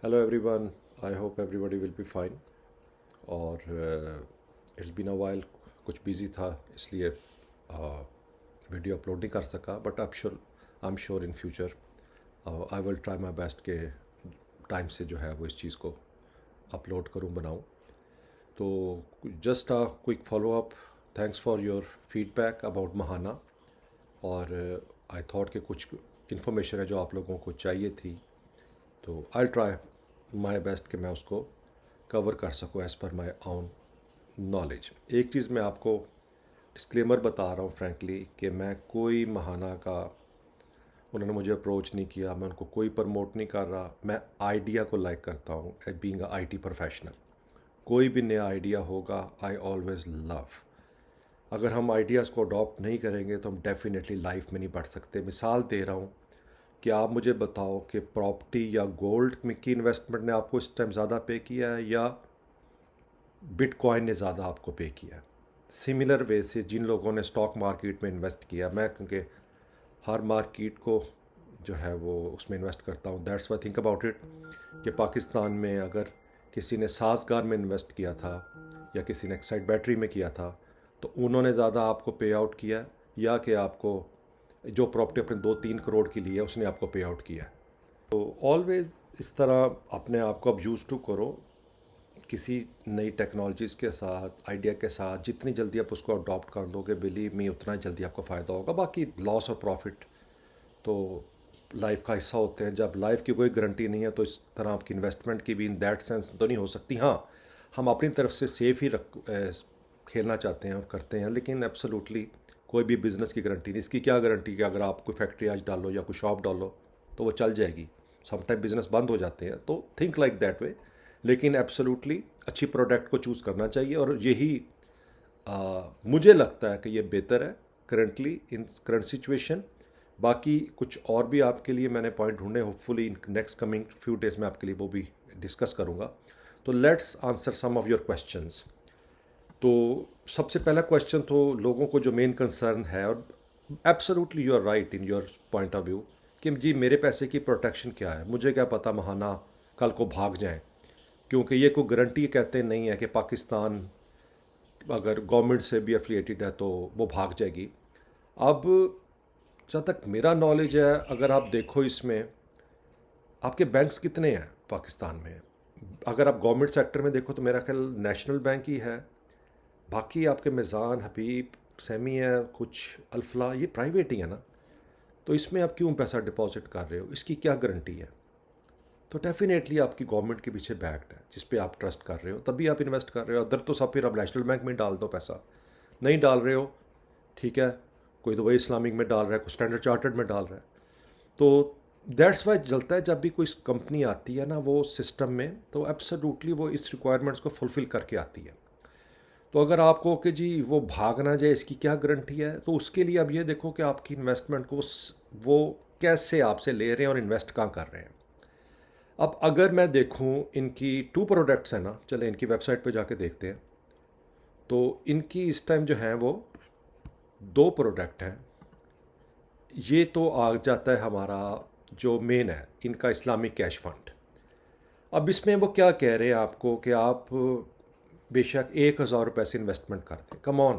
Hello everyone. I hope everybody will be fine. और it's been a while कुछ busy था इसलिए video upload नहीं कर सका but I am sure in future I will try my best के time से जो है वो इस चीज़ को अपलोड करूं बनाऊं. तो just a quick follow up. Thanks for your feedback about महाना. और आई थॉट कि कुछ इन्फॉर्मेशन है जो आप लोगों को चाहिए थी, तो आई ट्राई माई बेस्ट कि मैं उसको कवर कर सकूँ as per my own knowledge. एक चीज़ मैं आपको डिस्क्लेमर बता रहा हूँ फ्रैंकली कि मैं कोई महाना का, उन्होंने मुझे अप्रोच नहीं किया, मैं उनको कोई प्रमोट नहीं कर रहा. मैं आइडिया को लाइक करता हूँ as being a IT professional. कोई भी नया आइडिया होगा आई ऑलवेज़ लव. अगर हम आइडियाज़ को अडॉप्ट नहीं करेंगे तो हम डेफिनेटली लाइफ में नहीं बढ़ सकते. मिसाल दे रहा हूँ कि आप मुझे बताओ कि प्रॉपर्टी या गोल्ड में की इन्वेस्टमेंट ने आपको इस टाइम ज़्यादा पे किया है या बिटकॉइन ने ज़्यादा आपको पे किया है. सिमिलर वे से जिन लोगों ने स्टॉक मार्केट में इन्वेस्ट किया, मैं क्योंकि हर मार्केट को जो है वो उसमें इन्वेस्ट करता हूँ, that's why think about it कि पाकिस्तान में अगर किसी ने सासगार में इन्वेस्ट किया था या किसी ने एक्साइड बैटरी में किया था तो उन्होंने ज़्यादा आपको पे आउट किया या कि आपको जो प्रॉपर्टी अपने 2-3 करोड़ की ली है उसने आपको पे आउट किया. तो ऑलवेज़ इस तरह अपने आप को अब यूज़ टू करो किसी नई टेक्नोलॉजीज़ के साथ, आइडिया के साथ. जितनी जल्दी आप उसको अडॉप्ट कर दोगे बिलीव मी उतना जल्दी आपको फ़ायदा होगा. बाकी लॉस और प्रॉफिट तो लाइफ का हिस्सा होते हैं. जब लाइफ की कोई गारंटी नहीं है तो इस तरह आपकी इन्वेस्टमेंट की भी इन दैट सेंस तो नहीं हो सकती. हाँ, हम अपनी तरफ से सेफ ही खेलना चाहते हैं और करते हैं, लेकिन एब्सोल्युटली कोई भी बिज़नेस की गारंटी नहीं. इसकी क्या गारंटी कि अगर आप कोई फैक्ट्री आज डालो या कोई शॉप डालो तो वो चल जाएगी. समटाइम बिज़नेस बंद हो जाते हैं, तो थिंक लाइक दैट वे. लेकिन एब्सोल्युटली अच्छी प्रोडक्ट को चूज़ करना चाहिए और यही मुझे लगता है कि ये बेहतर है करंटली इन करंट सिचुएशन. बाकी कुछ और भी आपके लिए मैंने पॉइंट ढूंढे, hopefully in next coming few days में आपके लिए वो भी डिस्कस करूँगा. तो let's answer some of your questions. तो सबसे पहला क्वेश्चन तो लोगों को जो मेन कंसर्न है, और absolutely you are right in your point of view कि जी मेरे पैसे की प्रोटेक्शन क्या है. मुझे क्या पता महाना कल को भाग जाए, क्योंकि ये कोई गारंटी कहते नहीं है कि पाकिस्तान अगर गवर्नमेंट से भी एफिलिएटेड है तो वो भाग जाएगी. अब जहाँ तक मेरा नॉलेज है, अगर आप देखो इसमें आपके बैंक्स कितने हैं पाकिस्तान में. अगर आप गवर्नमेंट सेक्टर में देखो तो मेरा ख्याल नेशनल बैंक ही है. बाकी आपके मिज़ान, हबीब, सेमी है, कुछ अल्फला, ये प्राइवेट ही है ना. तो इसमें आप क्यों पैसा डिपॉजिट कर रहे हो, इसकी क्या गारंटी है. तो डेफिनेटली आपकी गवर्नमेंट के पीछे बैक्ड है जिस पे आप ट्रस्ट कर रहे हो, तभी आप इन्वेस्ट कर रहे हो. अदर तो सब फिर आप नेशनल बैंक में डाल दो पैसा. नहीं डाल रहे हो ठीक है, कोई दुबई इस्लामिक में डाल रहा है, कोई स्टैंडर्ड चार्टर्ड में डाल रहा है. तो दैट्स वाई चलता है जब भी कोई कंपनी आती है ना वो सिस्टम में, तो एब्सोल्युटली वो इस रिक्वायरमेंट्स को फुलफ़िल करके आती है. तो अगर आपको कि जी वो भाग ना जाए इसकी क्या गारंटी है, तो उसके लिए अब ये देखो कि आपकी इन्वेस्टमेंट को वो कैसे आपसे ले रहे हैं और इन्वेस्ट कहाँ कर रहे हैं. अब अगर मैं देखूं इनकी 2 प्रोडक्ट्स हैं ना, चले इनकी वेबसाइट पे जाके देखते हैं. तो इनकी इस टाइम जो है वो 2 प्रोडक्ट हैं. ये तो आ जाता है हमारा जो मेन है इनका इस्लामिक कैश फंड. अब इसमें वो क्या कह रहे हैं आपको कि आप बेशक 1,000 रुपये से इन्वेस्टमेंट कर दें. कम ऑन,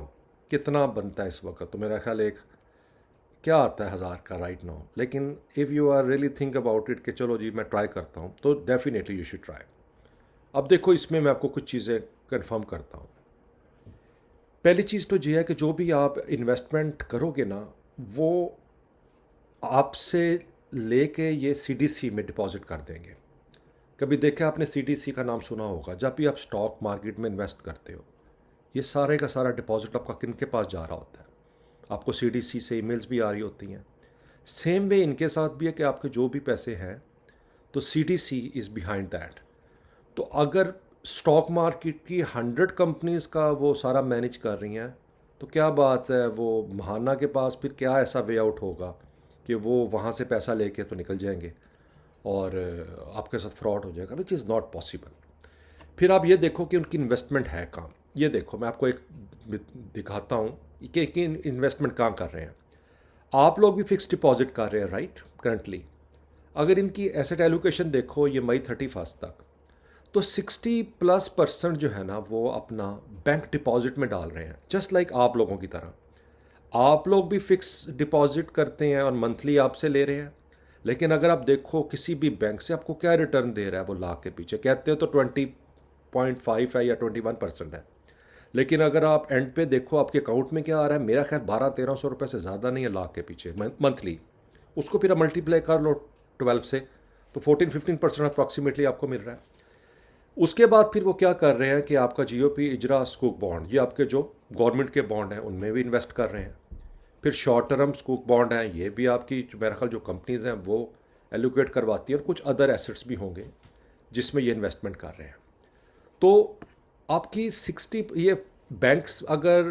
कितना बनता है इस वक्त, तो मेरा ख्याल एक क्या आता है 1,000 का राइट नाउ. लेकिन if you are really think about it कि चलो जी मैं ट्राई करता हूँ, तो डेफिनेटली यू शुड ट्राई. अब देखो इसमें मैं आपको कुछ चीज़ें कंफर्म करता हूँ. पहली चीज़ तो ये है कि जो भी आप इन्वेस्टमेंट करोगे ना वो आपसे लेके ये सीडीसी में डिपॉजिट कर देंगे. कभी देखा आपने सीडीसी का नाम सुना होगा. जब भी आप स्टॉक मार्केट में इन्वेस्ट करते हो ये सारे का सारा डिपॉजिट आपका किन के पास जा रहा होता है. आपको सीडीसी से ईमेल्स भी आ रही होती हैं. सेम वे इनके साथ भी है कि आपके जो भी पैसे हैं तो सीडीसी इज़ बिहाइंड दैट. तो अगर स्टॉक मार्केट की 100 कंपनीज का वो सारा मैनेज कर रही हैं तो क्या बात है, वो महाना के पास फिर क्या ऐसा वे आउट होगा कि वो वहाँ से पैसा लेके तो निकल जाएंगे और आपके साथ फ्रॉड हो जाएगा, विच इज़ नॉट पॉसिबल. फिर आप ये देखो कि उनकी इन्वेस्टमेंट है कहाँ. ये देखो मैं आपको एक दिखाता हूँ कि इन्वेस्टमेंट कहाँ कर रहे हैं. आप लोग भी फिक्स डिपॉजिट कर रहे हैं राइट करंटली. अगर इनकी एसेट एलोकेशन देखो ये मई 31 तक, तो 60+% जो है ना वो अपना बैंक डिपॉजिट में डाल रहे हैं, जस्ट लाइक आप लोगों की तरह। आप लोग भी फिक्स डिपॉजिट करते हैं और मंथली आपसे ले रहे हैं, लेकिन अगर आप देखो किसी भी बैंक से आपको क्या रिटर्न दे रहा है, वो लाख के पीछे कहते हो तो 20.5 है या 21% है, लेकिन अगर आप एंड पे देखो आपके अकाउंट में क्या आ रहा है, मेरा ख्याल 1200-1300 रुपये से ज़्यादा नहीं है लाख के पीछे मंथली। उसको फिर आप मल्टीप्लाई कर लो 12 से, तो 14-15% अप्रॉक्सीमेटली आपको मिल रहा है। उसके बाद फिर वो क्या कर रहे हैं कि आपका जीओपी इजरा स्कूक बॉन्ड, ये आपके जो गवर्नमेंट के बॉन्ड हैं उनमें भी इन्वेस्ट कर रहे हैं। फिर शॉर्ट टर्म स्कूक बॉन्ड हैं, ये भी आपकी मेरा ख्याल जो कंपनीज़ हैं वो एलोकेट करवाती हैं, और कुछ अदर एसेट्स भी होंगे जिसमें ये इन्वेस्टमेंट कर रहे हैं। तो आपकी 60 ये बैंक्स अगर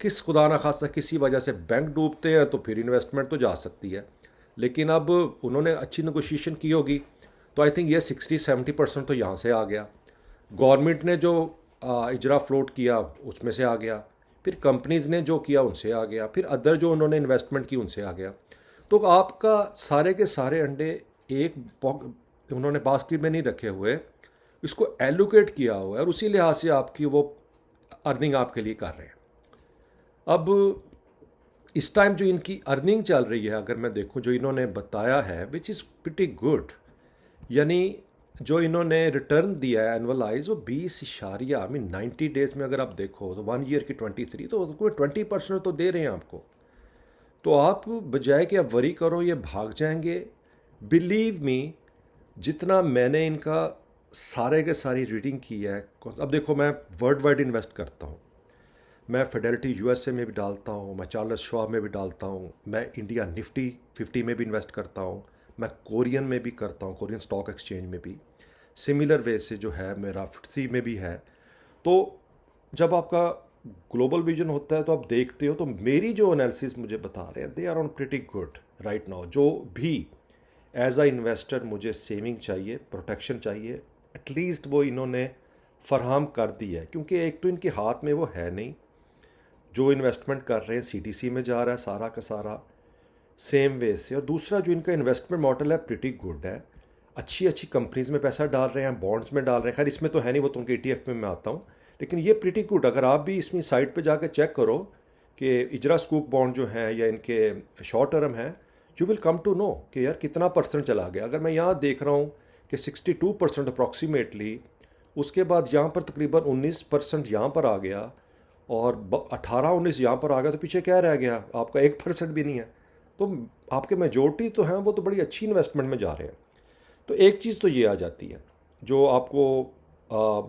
किस खुदा ना खासा किसी वजह से बैंक डूबते हैं तो फिर इन्वेस्टमेंट तो जा सकती है, लेकिन अब उन्होंने अच्छी नेगोशिएशन की होगी, तो आई थिंक ये 60-70% तो यहाँ से आ गया। गवर्नमेंट ने जो इजरा फ्लोट किया उसमें से आ गया, फिर कंपनीज़ ने जो किया उनसे आ गया, फिर अदर जो उन्होंने इन्वेस्टमेंट की उनसे आ गया। तो आपका सारे के सारे अंडे एक उन्होंने बास्केट में नहीं रखे हुए, इसको एलोकेट किया हुआ है, और उसी लिहाज से आपकी वो अर्निंग आपके लिए कर रहे हैं। अब इस टाइम जो इनकी अर्निंग चल रही है, अगर मैं देखूं जो इन्होंने बताया है, विच इज़ प्रिटी गुड, यानी जो इन्होंने रिटर्न दिया है एनुअलाइज वो 20 आई मीन 90 डेज़ में अगर आप देखो तो 1 ईयर की 23, तो 20% तो दे रहे हैं आपको। तो आप बजाय कि आप वरी करो ये भाग जाएंगे, बिलीव मी, जितना मैंने इनका सारे के सारी रीडिंग की है। अब देखो मैं वर्ल्ड वाइड इन्वेस्ट करता हूँ, मैं फिडेलिटी यूएसए में भी डालता हूँ, मैं चार्ल्स श्वाब में भी डालता हूँ, मैं इंडिया निफ्टी 50 में भी इन्वेस्ट करता हूँ, मैं कोरियन में भी करता हूँ, कोरियन स्टॉक एक्सचेंज में भी, सिमिलर वे से जो है मेरा FTSE में भी है। तो जब आपका ग्लोबल विजन होता है तो आप देखते हो, तो मेरी जो एनालिसिस मुझे बता रहे हैं they are on pretty good right now. जो भी एज अ इन्वेस्टर मुझे सेविंग चाहिए, प्रोटेक्शन चाहिए, एटलीस्ट वो इन्होंने फराहम कर दी है, क्योंकि एक तो इनके हाथ में वो है नहीं, जो इन्वेस्टमेंट कर रहे हैं CDC में जा रहा है सारा का सारा सेम वे से, और दूसरा जो इनका इन्वेस्टमेंट मॉडल है प्रिटी गुड है, अच्छी अच्छी कंपनीज में पैसा डाल रहे हैं, बॉन्ड्स में डाल रहे हैं, खैर इसमें तो है नहीं, वो तो उनके ETF में मैं आता हूँ, लेकिन ये प्रिटी गुड। अगर आप भी इसमें साइट पे जाकर चेक करो कि इजरा स्कूक बॉन्ड जो हैं या इनके शॉर्ट टर्म हैं, you will come to know कि यार कितना परसेंट चला गया। अगर मैं यहाँ देख रहा हूँ कि 62% अप्रॉक्सीमेटली, उसके बाद यहाँ पर तकरीबन 19% यहाँ पर आ गया, और 18-19 यहाँ पर आ गया, तो पीछे क्या रह गया, आपका 1% भी नहीं है। तो आपके मेजोरिटी तो हैं वो तो बड़ी अच्छी इन्वेस्टमेंट में जा रहे हैं। तो एक चीज़ तो ये आ जाती है जो आपको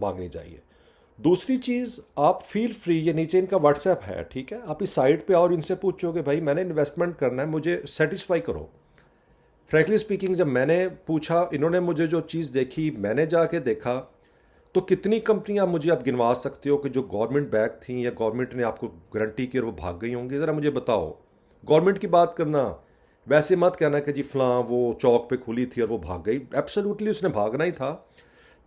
मांगनी चाहिए। दूसरी चीज़, आप फील फ्री, ये नीचे इनका WhatsApp है, ठीक है, आप इस साइट पे और इनसे पूछोगे भाई मैंने इन्वेस्टमेंट करना है, मुझे सेटिस्फाई करो। फ्रैंकली स्पीकिंग, जब मैंने पूछा, इन्होंने मुझे जो चीज़ देखी, मैंने जाके देखा, तो कितनी कंपनियां मुझे आप गिनवा सकते हो कि जो गवर्नमेंट बैक थी या गवर्नमेंट ने आपको गारंटी की और वो भाग गई होंगी, ज़रा मुझे बताओ। गवर्नमेंट की बात करना, वैसे मत कहना कि जी फलां वो चौक पे खुली थी और वो भाग गई, एब्सोल्युटली उसने भागना ही था।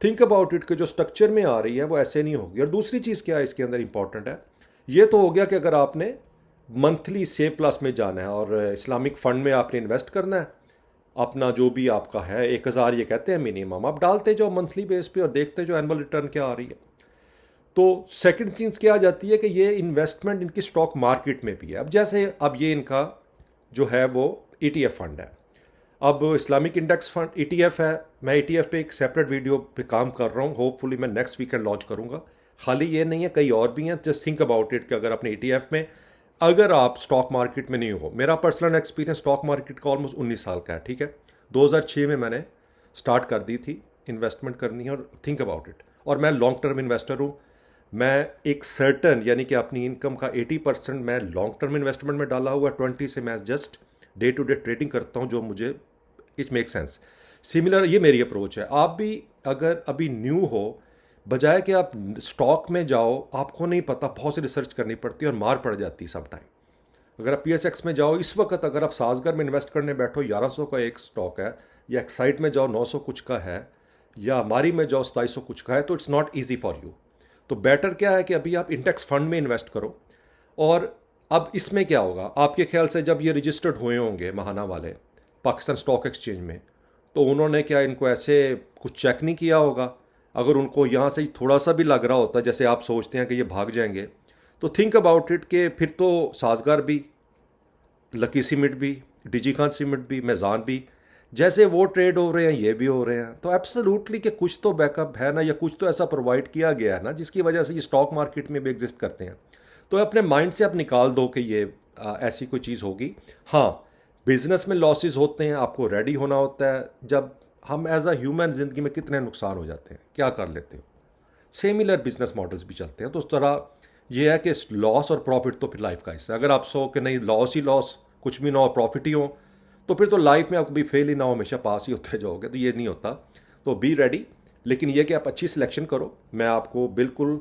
थिंक अबाउट इट कि जो स्ट्रक्चर में आ रही है वो ऐसे नहीं होगी। और दूसरी चीज़ क्या है इसके अंदर इंपॉर्टेंट है, ये तो हो गया कि अगर आपने मंथली सेव प्लस में जाना है और इस्लामिक फ़ंड में आपने इन्वेस्ट करना है, अपना जो भी आपका है 1000 ये कहते हैं मिनिमम, आप डालते जाओ मंथली बेस पे और देखते जो एनुअल रिटर्न क्या आ रही है। तो सेकंड चीज़ क्या आ जाती है कि ये इन्वेस्टमेंट इनकी स्टॉक मार्केट में भी है। अब जैसे अब ये इनका जो है वो ETF फंड है, अब इस्लामिक इंडेक्स फंड ETF है, मैं ETF पे एक सेपरेट वीडियो पे काम कर रहा हूँ, होपफुली मैं नेक्स्ट वीकेंड लॉन्च करूँगा। खाली ये नहीं है, कई और भी हैं। जस्ट थिंक अबाउट इट कि अगर अपने ETF में अगर आप स्टॉक मार्केट में नहीं हो, मेरा पर्सनल एक्सपीरियंस स्टॉक मार्केट का ऑलमोस्ट 19 साल का है, ठीक है, 2006 में मैंने स्टार्ट कर दी थी इन्वेस्टमेंट करनी है, और थिंक अबाउट इट, और मैं लॉन्ग टर्म इन्वेस्टर हूँ। मैं एक सर्टन यानी कि अपनी इनकम का 80% मैं लॉन्ग टर्म इन्वेस्टमेंट में डाला हुआ, 20 से मैं just day to day trading करता हूँ, जो मुझे इट मेक सेंस। सिमिलर ये मेरी अप्रोच है। आप भी अगर अभी न्यू हो, बजाय कि आप स्टॉक में जाओ, आपको नहीं पता, बहुत सी रिसर्च करनी पड़ती है और मार पड़ जाती है सब टाइम। अगर आप PSX में जाओ इस वक्त, अगर आप साजगर में इन्वेस्ट करने बैठो, 1100 का एक स्टॉक है, या एक्साइट में जाओ 900 कुछ का है, या हमारी में जाओ 2700 कुछ का है, तो it's not easy for you. तो बेटर क्या है कि अभी आप इंडेक्स फंड में इन्वेस्ट करो। और अब इसमें क्या होगा, आपके ख्याल से जब ये रजिस्टर्ड हुए होंगे महाना वाले पाकिस्तान स्टॉक एक्सचेंज में, तो उन्होंने क्या इनको ऐसे कुछ चेक नहीं किया होगा? अगर उनको यहाँ से थोड़ा सा भी लग रहा होता जैसे आप सोचते हैं कि ये भाग जाएंगे, तो थिंक अबाउट इट कि फिर तो साजगार भी, लकी सीमेंट भी, डीजी खान सीमेंट भी, मेज़ान भी, जैसे वो ट्रेड हो रहे हैं ये भी हो रहे हैं। तो एब्सोल्युटली कि कुछ तो बैकअप है ना, या कुछ तो ऐसा प्रोवाइड किया गया है ना जिसकी वजह से ये स्टॉक मार्केट में भी एग्जिस्ट करते हैं। तो अपने माइंड से आप निकाल दो कि ये ऐसी कोई चीज़ होगी। हाँ, बिजनेस में लॉसेस होते हैं, आपको रेडी होना होता है। जब हम एज अ ह्यूमन ज़िंदगी में कितने नुकसान हो जाते हैं, क्या कर लेते हो। सिमिलर बिजनेस मॉडल्स भी चलते हैं। तो उस तरह ये है कि लॉस और प्रॉफिट तो फिर लाइफ का हिस्सा है। अगर आप सो कि नहीं लॉस ही लॉस, कुछ भी ना हो प्रॉफिट ही हो, तो फिर तो लाइफ में आप कभी फेल ही ना हो, हमेशा पास ही होते जाओगे। तो ये नहीं होता। तो बी रेडी। लेकिन ये कि आप अच्छी सिलेक्शन करो। मैं आपको बिल्कुल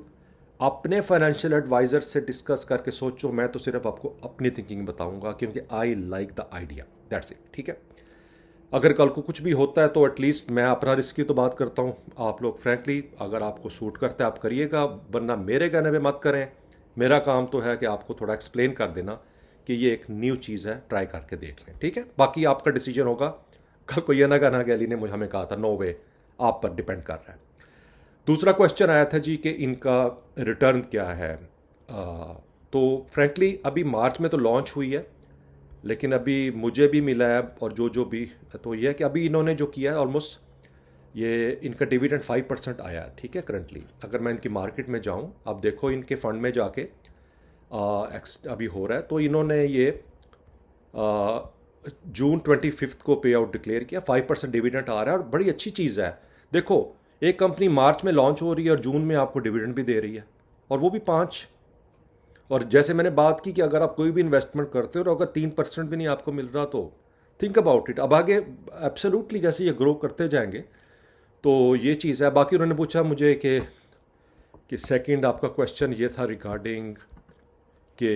अपने फाइनेंशियल एडवाइज़र से डिस्कस करके सोचो। मैं तो सिर्फ आपको अपनी थिंकिंग बताऊंगा क्योंकि I like the idea, that's it. ठीक है, अगर कल को कुछ भी होता है तो एटलीस्ट मैं अपना रिस्क की तो बात करता हूँ। आप लोग फ्रैंकली अगर आपको सूट करता है आप करिएगा, वरना मेरे कहने पे मत करें। मेरा काम तो है कि आपको थोड़ा एक्सप्लेन कर देना कि ये एक न्यू चीज़ है, ट्राई करके देख लें। ठीक है, बाकी आपका डिसीजन होगा। कल को ये ना कहना कि अली ने मुझे हमें कहा था, नो वे, आप पर डिपेंड कर रहा है। दूसरा क्वेश्चन आया था जी कि इनका रिटर्न क्या है। तो फ्रैंकली अभी मार्च में तो लॉन्च हुई है, लेकिन अभी मुझे भी मिला है और जो भी, तो ये है कि अभी इन्होंने जो किया है ऑलमोस्ट ये इनका डिविडेंड 5% आया है। ठीक है, करंटली अगर मैं इनकी मार्केट में जाऊँ, आप देखो इनके फंड में जाके अभी हो रहा है। तो इन्होंने ये जून 25 को पे आउट डिक्लेयर किया, 5% डिविडेंड आ रहा है और बड़ी अच्छी चीज़ है। देखो, एक कंपनी मार्च में लॉन्च हो रही है और जून में आपको डिविडेंड भी दे रही है, और वो भी 5। और जैसे मैंने बात की कि अगर आप कोई भी इन्वेस्टमेंट करते हो और अगर 3% भी नहीं आपको मिल रहा, तो थिंक अबाउट इट। अब आगे एब्सोल्युटली जैसे ये ग्रो करते जाएंगे तो ये चीज़ है। बाकी उन्होंने पूछा मुझे कि सेकंड आपका क्वेश्चन ये था रिगार्डिंग कि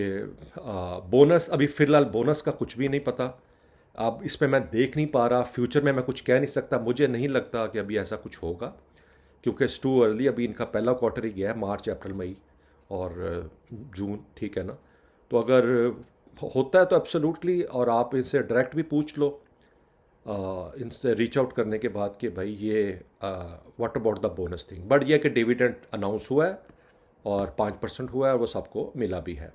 बोनस। अभी फ़िलहाल बोनस का कुछ भी नहीं पता। अब इस पर मैं देख नहीं पा रहा, फ्यूचर में मैं कुछ कह नहीं सकता। मुझे नहीं लगता कि अभी ऐसा कुछ होगा क्योंकि इट्स टू अर्ली। अभी इनका पहला क्वार्टर ही गया है, मार्च अप्रैल मई और जून। ठीक है ना, तो अगर होता है तो एब्सोल्युटली, और आप इनसे डायरेक्ट भी पूछ लो, इनसे रीच आउट करने के बाद कि भाई ये what about the bonus thing. But ये कि डिविडेंड अनाउंस हुआ है और 5% हुआ है और वो सबको मिला भी है।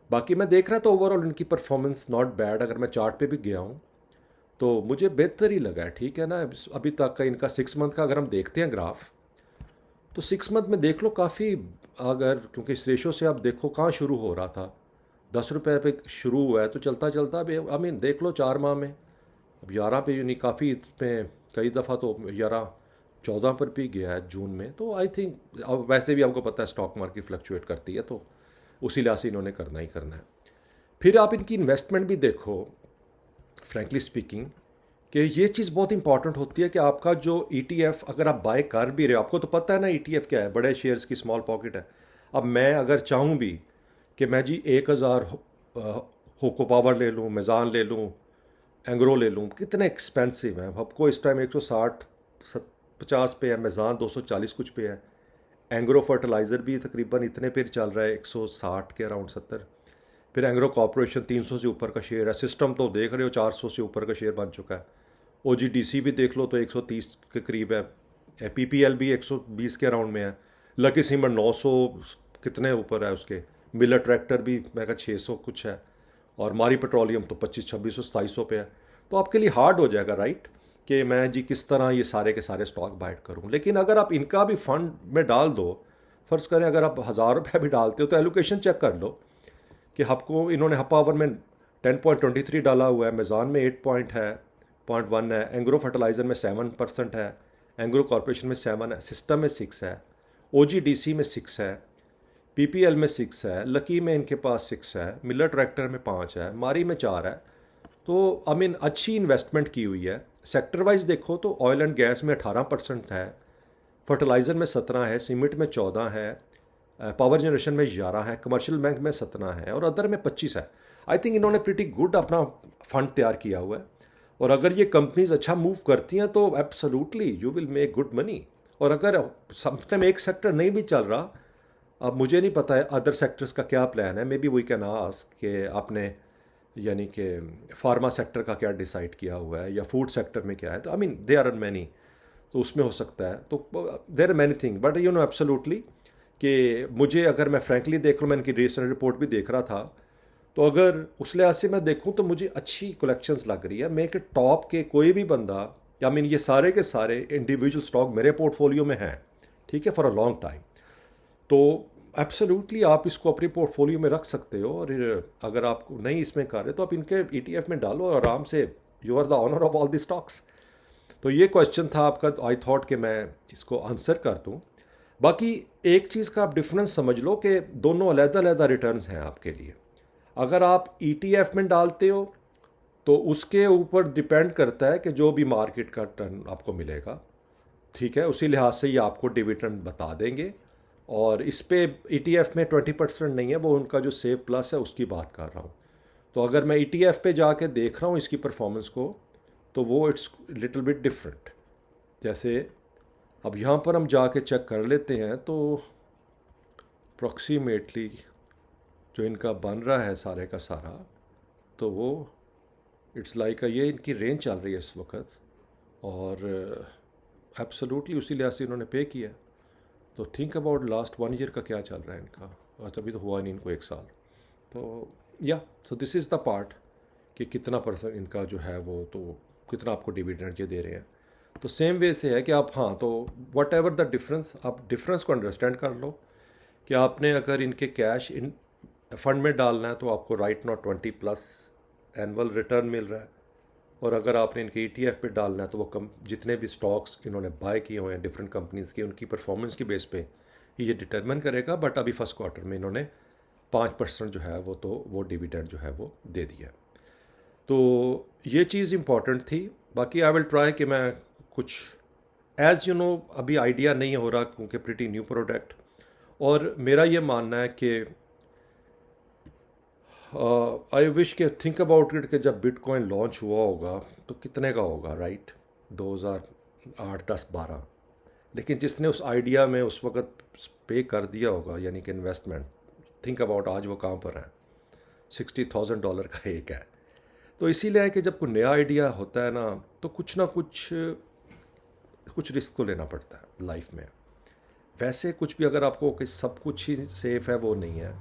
बाकी मैं देख रहा था ओवरऑल इनकी परफॉर्मेंस नॉट बैड। अगर मैं चार्ट पे भी गया हूँ तो मुझे बेहतर ही लगा है। ठीक है ना, अभी तक का इनका 6 मंथ का अगर हम देखते हैं ग्राफ, तो 6 मंथ में देख लो काफ़ी, अगर क्योंकि इस रेशो से आप देखो कहाँ शुरू हो रहा था, 10 रुपये पे शुरू हुआ है तो चलता चलता अब आई मीन देख लो 4 माह में अब 11 पे, यानी काफ़ी इसमें कई दफ़ा तो 11-14 पर भी गया है जून में। तो आई थिंक अब वैसे भी आपको पता है स्टॉक मार्केट फ्लक्चुएट करती है, तो उसी लिहाज से इन्होंने करना ही करना है। फिर आप इनकी इन्वेस्टमेंट भी देखो, फ्रैंकली स्पीकिंग, कि ये चीज़ बहुत इंपॉर्टेंट होती है कि आपका जो ETF अगर आप बाय कर भी रहे हो, आपको तो पता है ना ETF क्या है, बड़े शेयर्स की स्मॉल पॉकेट है। अब मैं अगर चाहूँ भी कि मैं जी 1000 होको पावर ले लूँ, मेज़ान ले लूँ, एंग्रो ले लूँ, कितने एक्सपेंसिव हैं। आपको इस टाइम 160-50 पे है, मेज़ान 240 कुछ पे है, एंग्रो फर्टिलाइज़र भी तकरीबन इतने पे चल रहा है 160 के अराउंड 70। फिर एंग्रो कॉर्पोरेशन 300 से ऊपर का शेयर है। सिस्टम तो देख रहे हो 400 से ऊपर का शेयर बन चुका है। OGDC भी देख लो तो 130 के करीब है। PPL भी 120 के अराउंड में है। लकी सीमेंट 900 कितने ऊपर है उसके। मिलर ट्रैक्टर भी मैं कहा 600 कुछ है। और मारी पेट्रोलियम तो 2500-2600-2700 पे है। तो आपके लिए हार्ड हो जाएगा राइट कि मैं जी किस तरह ये सारे के सारे स्टॉक बाइट करूं। लेकिन अगर आप इनका भी फंड में डाल दो, फ़र्ज़ करें अगर आप 1000 रुपये भी डालते हो तो एलोकेशन चेक कर लो कि आपको इन्होंने हपावर में 10.23 डाला हुआ है, मेज़ान में 8.1 है, एंग्रो फर्टिलाइज़र में 7% है, एंग्रो कॉर्पोरेशन में 7 है, सिस्टम में 6 है, OGDC में 6 है, PPL में 6 है, लकी में इनके पास 6 है, मिलर ट्रैक्टर में 5 है, मारी में 4 है। तो आई मीन अच्छी इन्वेस्टमेंट की हुई है। सेक्टर वाइज देखो तो ऑयल एंड गैस में 18% है, फर्टिलाइज़र में 17 है, सीमेंट में 14 है, पावर जनरेशन में 11 है, कमर्शियल बैंक में 17 है और अदर में 25 है। आई थिंक इन्होंने प्रीटी गुड अपना फंड तैयार किया हुआ है। और अगर ये कंपनीज अच्छा मूव करती हैं तो absolutely you will make good money. और अगर समटाइम एक सेक्टर नहीं भी चल रहा, अब मुझे नहीं पता है अदर सेक्टर्स का क्या प्लान है, maybe we can ask कि आपने यानी कि फार्मा सेक्टर का क्या डिसाइड किया हुआ है या फूड सेक्टर में क्या है, तो I mean they are many, तो उसमें हो सकता है, तो there are many thing, but you know absolutely कि मुझे अगर मैं फ्रैंकली देख लूँ, मैं इनकी रिसेंट रिपोर्ट भी देख रहा था, तो अगर उस लिहाज से मैं देखूँ तो मुझे अच्छी कलेक्शंस लग रही है। मेरे के टॉप के कोई भी बंदा, या मीन ये सारे के सारे इंडिविजुअल स्टॉक मेरे पोर्टफोलियो में हैं, ठीक है, फॉर अ लॉन्ग टाइम। तो एब्सोल्युटली आप इसको अपनी पोर्टफोलियो में रख सकते हो, और अगर आप नहीं इसमें कर रहे तो आप इनके ETF में डालो और आराम से, you are the owner of all the stocks. तो ये क्वेश्चन था आपका, आई थॉट कि मैं इसको आंसर कर दूँ। बाकी एक चीज़ का आप डिफरेंस समझ लो कि दोनों अलग-अलग रिटर्न्स हैं आपके लिए। अगर आप ETF में डालते हो तो उसके ऊपर डिपेंड करता है कि जो भी मार्केट का टर्न आपको मिलेगा, ठीक है, उसी लिहाज से ये आपको डिविडेंड बता देंगे। और इस पे ETF में 20% नहीं है, वो उनका जो सेव प्लस है उसकी बात कर रहा हूँ। तो अगर मैं ETF पे जाके देख रहा हूँ इसकी परफॉर्मेंस को, तो वो इट्स लिटिल बिट डिफरेंट। जैसे अब यहाँ पर हम जाके चेक कर लेते हैं, तो अप्रॉक्सीमेटली जो इनका बन रहा है सारे का सारा, तो वो इट्स लाइक ये इनकी रेंज चल रही है इस वक्त, और एब्सोल्युटली उसी लिहाज से इन्होंने पे किया। तो थिंक अबाउट लास्ट 1 ईयर का क्या चल रहा है इनका, और अभी तो हुआ नहीं इनको 1 साल। तो या so this is the part कि कितना परसेंट इनका जो है वो, तो कितना आपको डिविडेंड ये दे रहे हैं। तो सेम वे से है कि आप, हाँ, तो वट एवर द डिफरेंस, आप डिफरेंस को अंडरस्टैंड कर लो कि आपने अगर इनके कैश इन फंड में डालना है तो आपको राइट नाउ 20+ एनुअल रिटर्न मिल रहा है, और अगर आपने इनके ETF पे डालना है तो वो जितने भी स्टॉक्स इन्होंने बाय किए हुए हैं डिफरेंट कंपनीज़ की, उनकी परफॉर्मेंस की बेस पे ये डिटरमिन करेगा। बट अभी फर्स्ट क्वार्टर में इन्होंने 5% जो है वो, तो वो डिविडेंड जो है वो दे दिया। तो ये चीज़ इम्पॉर्टेंट थी। बाकी आई विल ट्राई कि मैं कुछ, एज़ यू नो, अभी आइडिया नहीं हो रहा क्योंकि प्रिटी न्यू प्रोडक्ट, और मेरा ये मानना है कि आई विश के थिंक अबाउट इट कि जब बिटकॉइन लॉन्च हुआ होगा तो कितने का होगा, राइट, 2008, 10, 12, लेकिन जिसने उस आइडिया में उस वक्त पे कर दिया होगा, यानी कि इन्वेस्टमेंट, थिंक अबाउट आज वो कहाँ पर है, $60,000 का एक है। तो इसीलिए है कि जब कोई नया आइडिया होता है ना, तो कुछ ना कुछ रिस्क तो लेना पड़ता है लाइफ में। वैसे कुछ भी अगर आपको कि सब कुछ ही सेफ है, वो नहीं है,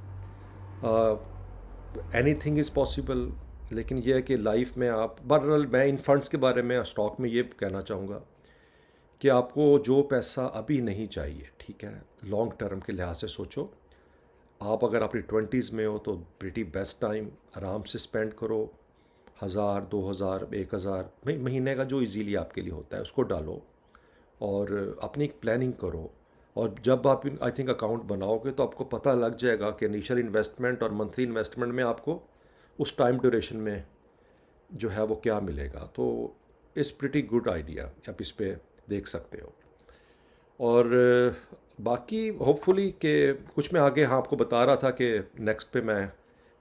एनीथिंग इज़ पॉसिबल। लेकिन यह है कि लाइफ में आप, बहरहाल मैं इन फंड्स के बारे में, स्टॉक में ये कहना चाहूँगा कि आपको जो पैसा अभी नहीं चाहिए, ठीक है, लॉन्ग टर्म के लिहाज से सोचो। आप अगर अपनी 20s में हो तो प्रिटी बेस्ट टाइम, आराम से स्पेंड करो, 1000, 2000, 1000 महीने का जो इजीली आपके लिए होता है उसको डालो, और अपनी एक प्लानिंग करो। और जब आप आई थिंक अकाउंट बनाओगे तो आपको पता लग जाएगा कि इनिशियल इन्वेस्टमेंट और मंथली इन्वेस्टमेंट में आपको उस टाइम ड्यूरेशन में जो है वो क्या मिलेगा। तो इट्स प्रिटी गुड आइडिया, आप इस पर देख सकते हो। और बाकी होपफुली कि कुछ मैं आगे, हाँ, आपको बता रहा था कि नेक्स्ट पे मैं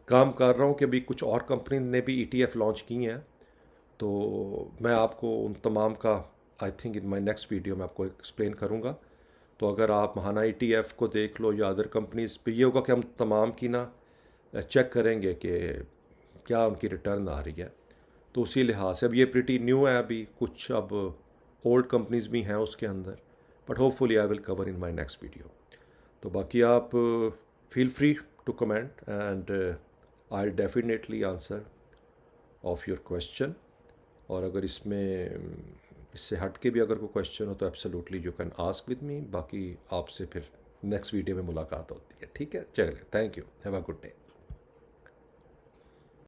काम कर रहा हूँ कि अभी कुछ और कंपनी ने भी ETF लॉन्च की हैं, तो मैं आपको उन तमाम का I think in my next video में आपको एक्सप्लेन करूँगा। तो अगर आप महाना ETF को देख लो या अदर कंपनीज पे, ये होगा कि हम तमाम की ना चेक करेंगे कि क्या उनकी रिटर्न आ रही है। तो उसी लिहाज से अब ये प्रिटी न्यू है, अभी कुछ अब ओल्ड कंपनीज भी हैं उसके अंदर, but hopefully I will cover in my next video. तो बाकी आप feel free to comment and I will definitely answer of your question. और अगर इससे हट के भी अगर कोई क्वेश्चन हो तो absolutely you can ask with me. बाकी आपसे फिर नेक्स्ट वीडियो में मुलाकात होती है, ठीक है, चलिए, thank you, have a good day.